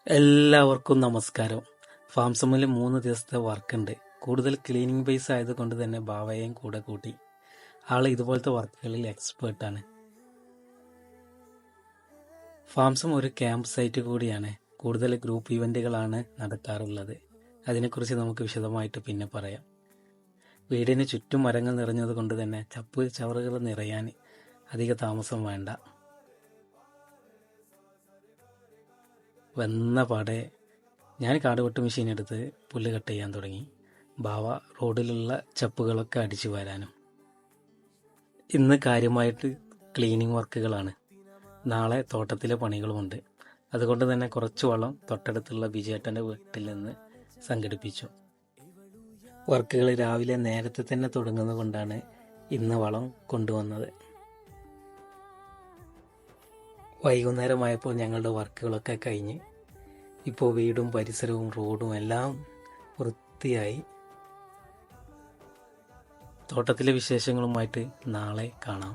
എല്ലാവർക്കും നമസ്കാരം. ഫാംസമ്മിൽ 3 ദിവസത്തെ വർക്കുണ്ട്. കൂടുതൽ ക്ലീനിങ് ബേസ് ആയതുകൊണ്ട് തന്നെ ബാവയെയും കൂടെ കൂട്ടി. ആൾ ഇതുപോലത്തെ വർക്കുകളിൽ എക്സ്പേർട്ടാണ്. ഫാംസം ഒരു ക്യാമ്പ് സൈറ്റ് കൂടിയാണ്. കൂടുതൽ ഗ്രൂപ്പ് ഇവന്റുകളാണ് നടത്താറുള്ളത്. അതിനെക്കുറിച്ച് നമുക്ക് വിശദമായിട്ട് പിന്നെ പറയാം. വീടിന് ചുറ്റും മരങ്ങൾ നിറഞ്ഞത് കൊണ്ട് തന്നെ ചപ്പ് ചവറുകൾ നിറയാൻ അധിക താമസം വേണ്ട. വന്ന പാടെ ഞാൻ കാടുവെട്ട് മെഷീൻ എടുത്ത് പുല്ല് കട്ട് ചെയ്യാൻ തുടങ്ങി. ബാവ റോഡിലുള്ള ചപ്പുകളൊക്കെ അടിച്ചു വരാനും. ഇന്ന് കാര്യമായിട്ട് ക്ലീനിങ് വർക്കുകളാണ്. നാളെ തോട്ടത്തിലെ പണികളുമുണ്ട്. അതുകൊണ്ട് തന്നെ കുറച്ച് വളം തൊട്ടടുത്തുള്ള ബിജേട്ടൻ്റെ വീട്ടിൽ നിന്ന് സംഘടിപ്പിച്ചു. വർക്കുകൾ രാവിലെ നേരത്തെ തന്നെ തുടങ്ങുന്നത് കൊണ്ടാണ് ഇന്ന് വളം കൊണ്ടുവന്നത്. വൈകുന്നേരമായപ്പോൾ ഞങ്ങളുടെ വർക്കുകളൊക്കെ കഴിഞ്ഞ് ഇപ്പോൾ വീടും പരിസരവും റോഡും എല്ലാം വൃത്തിയായി. തോട്ടത്തിലെ വിശേഷങ്ങളുമായിട്ട് നാളെ കാണാം.